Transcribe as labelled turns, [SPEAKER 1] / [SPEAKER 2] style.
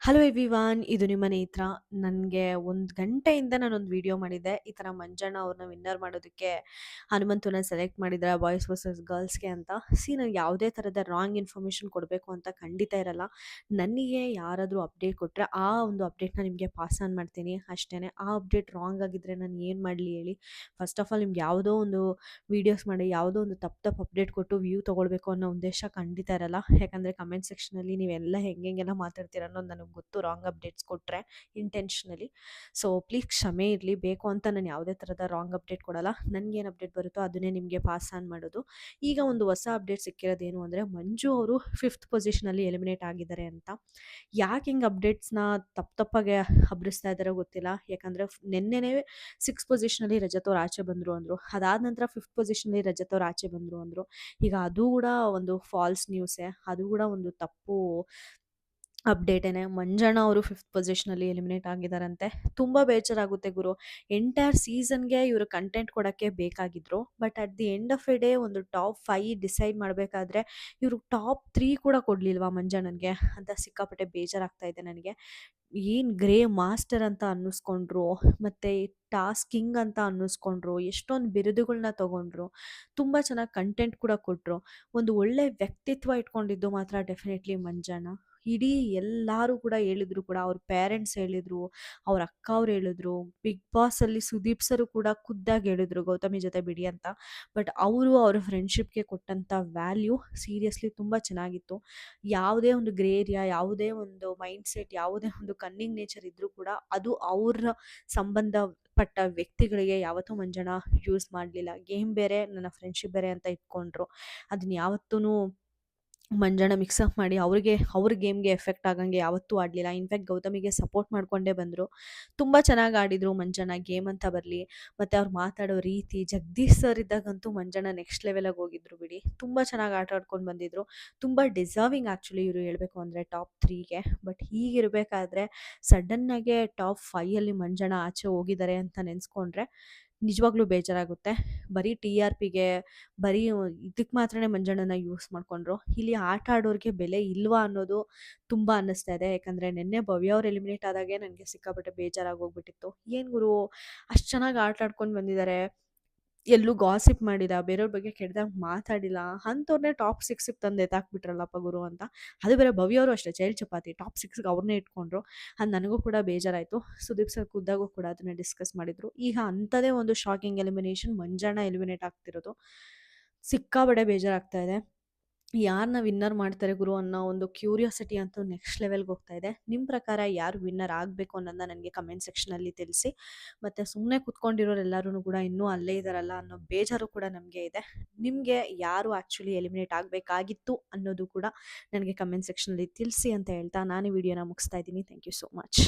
[SPEAKER 1] Hello everyone, ಇದು ನಿಮ್ಮ ನೇತ್ರ. ನನಗೆ ಒಂದು ಗಂಟೆಯಿಂದ ನಾನೊಂದು ವಿಡಿಯೋ ಮಾಡಿದ್ದೆ. ಈ ಥರ ಮಂಜಣ್ಣ ಅವ್ರನ್ನ ವಿನ್ನರ್ ಮಾಡೋದಕ್ಕೆ ಹನುಮಂತನ ಸೆಲೆಕ್ಟ್ ಮಾಡಿದ್ದಾರೆ ಬಾಯ್ಸ್ ವರ್ಸಸ್ ಗರ್ಲ್ಸ್ಗೆ ಅಂತ. ನನಗೆ ಯಾವುದೇ ಥರದ ರಾಂಗ್ ಇನ್ಫಾರ್ಮೇಷನ್ ಕೊಡಬೇಕು ಅಂತ ಖಂಡಿತ ಇರಲ್ಲ. ನನಗೆ ಯಾರಾದರೂ ಅಪ್ಡೇಟ್ ಕೊಟ್ಟರೆ ಆ ಒಂದು ಅಪ್ಡೇಟ್ನ ನಿಮಗೆ ಪಾಸ್ ಆನ್ ಮಾಡ್ತೀನಿ ಅಷ್ಟೇ. ಆ ಅಪ್ಡೇಟ್ ರಾಂಗ್ ಆಗಿದ್ದರೆ ನಾನು ಏನು ಮಾಡಲಿ ಹೇಳಿ? ಫಸ್ಟ್ ಆಫ್ ಆಲ್ ನಿಮ್ಗೆ ಯಾವುದೋ ಒಂದು ವೀಡಿಯೋಸ್ ಮಾಡಿ ಯಾವುದೋ ಒಂದು ತಪ್ಪು ಅಪ್ಡೇಟ್ ಕೊಟ್ಟು ವ್ಯೂ ತೊಗೊಳ್ಬೇಕು ಅನ್ನೋ ಉದ್ದೇಶ ಖಂಡಿತ ಇರಲ್ಲ. ಯಾಕಂದರೆ ಕಮೆಂಟ್ ಸೆಕ್ಷನಲ್ಲಿ ನೀವೆಲ್ಲ ಹೆಂಗೆಲ್ಲ ಮಾತಾಡ್ತೀರ ಅನ್ನೋದು ನನಗೆ ಗೊತ್ತು, ರಾಂಗ್ ಅಪ್ಡೇಟ್ಸ್ ಕೊಟ್ಟರೆ ಇಂಟೆನ್ಷನಲಿ. ಸೊ ಪ್ಲೀಸ್ ಕ್ಷಮೆ ಇರಲಿ. ಬೇಕು ಅಂತ ನಾನು ಯಾವುದೇ ಥರದ ರಾಂಗ್ ಅಪ್ಡೇಟ್ ಕೊಡಲ್ಲ. ನನಗೇನು ಅಪ್ಡೇಟ್ ಬರುತ್ತೋ ಅದನ್ನೇ ನಿಮಗೆ ಪಾಸ್ ಆನ್ ಮಾಡೋದು. ಈಗ ಒಂದು ಹೊಸ ಅಪ್ಡೇಟ್ ಸಿಕ್ಕಿರೋದೇನು ಅಂದರೆ, ಮಂಜು ಅವರು 5th ಪೊಸಿಷನಲ್ಲಿ ಎಲಿಮಿನೇಟ್ ಆಗಿದ್ದಾರೆ ಅಂತ. ಯಾಕೆ ಹಿಂಗೆ ಅಪ್ಡೇಟ್ಸ್ನ ತಪ್ಪಾಗೆ ಹಬ್ಬಿಸ್ತಾ ಇದ್ದಾರೋ ಗೊತ್ತಿಲ್ಲ. ಯಾಕಂದರೆ ನೆನ್ನೆನೇ 6th ಪೊಸಿಷನಲ್ಲಿ ರಜತ್ ಅವ್ರು ಆಚೆ ಬಂದರು ಅಂದರು. ಅದಾದ ನಂತರ 5th ಪೊಸಿಷನಲ್ಲಿ ರಜತ್ ಅವ್ರು ಆಚೆ ಬಂದರು ಅಂದರು. ಈಗ ಅದು ಕೂಡ ಒಂದು ಫಾಲ್ಸ್ ನ್ಯೂಸೇ, ಅದು ಕೂಡ ಒಂದು ತಪ್ಪು ಅಪ್ಡೇಟೇನೆ. ಮಂಜಣ್ಣ ಅವರು 5th ಪೊಸಿಷನಲ್ಲಿ ಎಲಿಮಿನೇಟ್ ಆಗಿದ್ದಾರಂತೆ. ತುಂಬ ಬೇಜಾರಾಗುತ್ತೆ ಗುರು. ಎಂಟೈರ್ ಸೀಸನ್ಗೆ ಇವರು ಕಂಟೆಂಟ್ ಕೊಡೋಕ್ಕೆ ಬೇಕಾಗಿದ್ರು. But at the end of a day ಒಂದು ಟಾಪ್ 5 ಡಿಸೈಡ್ ಮಾಡಬೇಕಾದ್ರೆ ಇವರು ಟಾಪ್ 3 ಕೂಡ ಕೊಡಲಿಲ್ವಾ ಮಂಜಣ್ಣನಿಗೆ ಅಂತ ಸಿಕ್ಕಾಪಟ್ಟೆ ಬೇಜಾರಾಗ್ತಾ ಇದೆ ನನಗೆ. ಏನು ಗ್ರೇ ಮಾಸ್ಟರ್ ಅಂತ ಅನ್ನಿಸ್ಕೊಂಡ್ರು, ಮತ್ತು ಟಾಸ್ಕ್ ಕಿಂಗ್ ಅಂತ ಅನ್ನಿಸ್ಕೊಂಡ್ರು, ಎಷ್ಟೊಂದು ಬಿರುದುಗಳನ್ನ ತೊಗೊಂಡ್ರು, ತುಂಬ ಚೆನ್ನಾಗಿ ಕಂಟೆಂಟ್ ಕೂಡ ಕೊಟ್ಟರು. ಒಂದು ಒಳ್ಳೆ ವ್ಯಕ್ತಿತ್ವ ಇಟ್ಕೊಂಡಿದ್ದು ಮಾತ್ರ ಡೆಫಿನೆಟ್ಲಿ ಮಂಜಣ್ಣ. ಇಡೀ ಎಲ್ಲರೂ ಕೂಡ ಹೇಳಿದ್ರು ಕೂಡ, ಅವ್ರ ಪೇರೆಂಟ್ಸ್ ಹೇಳಿದ್ರು, ಅವ್ರ ಅಕ್ಕ ಅವ್ರು ಹೇಳಿದ್ರು, ಬಿಗ್ ಬಾಸಲ್ಲಿ ಸುದೀಪ್ ಸರು ಕೂಡ ಖುದ್ದಾಗಿ ಹೇಳಿದ್ರು ಗೌತಮಿ ಜೊತೆ ಬಿಡಿ ಅಂತ. ಬಟ್ ಅವರು ಅವ್ರ ಫ್ರೆಂಡ್ಶಿಪ್ಗೆ ಕೊಟ್ಟಂಥ ವ್ಯಾಲ್ಯೂ ಸೀರಿಯಸ್ಲಿ ತುಂಬ ಚೆನ್ನಾಗಿತ್ತು. ಯಾವುದೇ ಒಂದು ಗ್ರೇ ಏರಿಯಾ, ಯಾವುದೇ ಒಂದು ಮೈಂಡ್ಸೆಟ್, ಯಾವುದೇ ಒಂದು ಕನ್ನಿಂಗ್ ನೇಚರ್ ಇದ್ದರೂ ಕೂಡ ಅದು ಅವ್ರ ಸಂಬಂಧಪಟ್ಟ ವ್ಯಕ್ತಿಗಳಿಗೆ ಯಾವತ್ತೂ ಮಂಜಣ್ಣ ಯೂಸ್ ಮಾಡಲಿಲ್ಲ. ಗೇಮ್ ಬೇರೆ, ನನ್ನ ಫ್ರೆಂಡ್ಶಿಪ್ ಬೇರೆ ಅಂತ ಇಟ್ಕೊಂಡ್ರು. ಅದನ್ನ ಯಾವತ್ತೂ ಮಂಜಣ್ಣ ಮಿಕ್ಸಪ್ ಮಾಡಿ ಅವ್ರ ಗೇಮ್ಗೆ ಎಫೆಕ್ಟ್ ಆಗಂಗೆ ಯಾವತ್ತೂ ಆಡಲಿಲ್ಲ. ಇನ್ಫ್ಯಾಕ್ಟ್ ಗೌತಮಿಗೆ ಸಪೋರ್ಟ್ ಮಾಡಿಕೊಂಡೇ ಬಂದರು. ತುಂಬ ಚೆನ್ನಾಗಿ ಆಡಿದರು ಮಂಜಣ್ಣ, ಗೇಮ್ ಅಂತ ಬರಲಿ, ಮತ್ತು ಅವ್ರು ಮಾತಾಡೋ ರೀತಿ. ಜಗದೀಶ್ ಸರ್ ಇದ್ದಾಗಂತೂ ಮಂಜಣ್ಣ ನೆಕ್ಸ್ಟ್ ಲೆವೆಲಾಗಿ ಹೋಗಿದ್ರು ಬಿಡಿ. ತುಂಬ ಚೆನ್ನಾಗಿ ಆಟ ಆಡ್ಕೊಂಡು ಬಂದಿದ್ದರು. ತುಂಬ ಡಿಸರ್ವಿಂಗ್ ಆ್ಯಕ್ಚುಲಿ ಇವರು ಹೇಳಬೇಕು ಅಂದರೆ ಟಾಪ್ 3ಗೆ. ಬಟ್ ಹೀಗಿರಬೇಕಾದ್ರೆ ಸಡನ್ನಾಗೆ ಟಾಪ್ 5ಅಲ್ಲಿ ಮಂಜಣ್ಣ ಆಚೆ ಹೋಗಿದ್ದಾರೆ ಅಂತ ನೆನೆಸ್ಕೊಂಡ್ರೆ ನಿಜವಾಗ್ಲೂ ಬೇಜಾರಾಗುತ್ತೆ. ಬರೀ TRPಗೆ, ಬರೀ ಇದಕ್ಕೆ ಮಾತ್ರನೇ ಮಂಜಣ್ಣನ ಯೂಸ್ ಮಾಡಿಕೊಂಡ್ರು. ಇಲ್ಲಿ ಆಟ ಆಡೋರಿಗೆ ಬೆಲೆ ಇಲ್ವಾ ಅನ್ನೋದು ತುಂಬ ಅನ್ನಿಸ್ತಾ ಇದೆ. ಯಾಕಂದರೆ ನಿನ್ನೆ ಭವ್ಯ ಅವ್ರು ಎಲಿಮಿನೇಟ್ ಆದಾಗೆ ನನಗೆ ಸಿಕ್ಕಾಪಟ್ಟೆ ಬೇಜಾರಾಗಿ ಹೋಗ್ಬಿಟ್ಟಿತ್ತು. ಏನು ಗುರು, ಅಷ್ಟು ಚೆನ್ನಾಗಿ ಆಟ ಆಡ್ಕೊಂಡು ಬಂದಿದ್ದಾರೆ, ಎಲ್ಲೂ ಗಾಸಿಪ್ ಮಾಡಿಲ್ಲ, ಬೇರೆಯವ್ರ ಬಗ್ಗೆ ಕೆಟ್ಟದಾಗಿ ಮಾತಾಡಿಲ್ಲ, ಅಂಥವ್ರನ್ನೇ ಟಾಪ್ 6ಗೆ ತಂದು ಎತ್ತಾಕ್ಬಿಟ್ರಲ್ಲಪ್ಪ ಗುರು ಅಂತ. ಅದು ಬೇರೆ ಭವ್ಯ ಅವರು ಅಷ್ಟೇ, ಚೈಲ್ಡ್ ಚಪಾತಿ, ಟಾಪ್ 6ಗೆ ಅವ್ರನ್ನೇ ಇಟ್ಕೊಂಡ್ರು. ಅದು ನನಗೂ ಕೂಡ ಬೇಜಾರಾಯಿತು. ಸುದೀಪ್ ಸರ್ ಖುದ್ದಾಗೂ ಕೂಡ ಅದನ್ನು ಡಿಸ್ಕಸ್ ಮಾಡಿದರು. ಈಗ ಅಂಥದೇ ಒಂದು ಶಾಕಿಂಗ್ ಎಲಿಮಿನೇಷನ್, ಮಂಜಣ್ಣ ಎಲಿಮಿನೇಟ್ ಆಗ್ತಿರೋದು ಸಿಕ್ಕಾಪಟ್ಟೆ ಬೇಜಾರಾಗ್ತಾ ಇದೆ. ಯಾರನ್ನ ವಿನ್ನರ್ ಮಾಡ್ತಾರೆ ಗುರು ಅನ್ನೋ ಒಂದು ಕ್ಯೂರಿಯಾಸಿಟಿ ಅಂತೂ ನೆಕ್ಸ್ಟ್ ಲೆವೆಲ್ಗೆ ಹೋಗ್ತಾ ಇದೆ. ನಿಮ್ಮ ಪ್ರಕಾರ ಯಾರು ವಿನ್ನರ್ ಆಗಬೇಕು ಅನ್ನೋದನ್ನ ನನಗೆ ಕಮೆಂಟ್ ಸೆಕ್ಷನಲ್ಲಿ ತಿಳಿಸಿ. ಮತ್ತು ಸುಮ್ಮನೆ ಕೂತ್ಕೊಂಡಿರೋರೆಲ್ಲರೂ ಕೂಡ ಇನ್ನೂ ಅಲ್ಲೇ ಇದ್ದಾರಲ್ಲ ಅನ್ನೋ ಬೇಜಾರು ಕೂಡ ನಮಗೆ ಇದೆ. ನಿಮಗೆ ಯಾರು ಆ್ಯಕ್ಚುಲಿ ಎಲಿಮಿನೇಟ್ ಆಗಬೇಕಾಗಿತ್ತು ಅನ್ನೋದು ಕೂಡ ನನಗೆ ಕಮೆಂಟ್ ಸೆಕ್ಷನಲ್ಲಿ ತಿಳಿಸಿ ಅಂತ ಹೇಳ್ತಾ ನಾನು ಈ ವಿಡಿಯೋನ ಮುಗಿಸ್ತಾ ಇದ್ದೀನಿ. Thank you so much.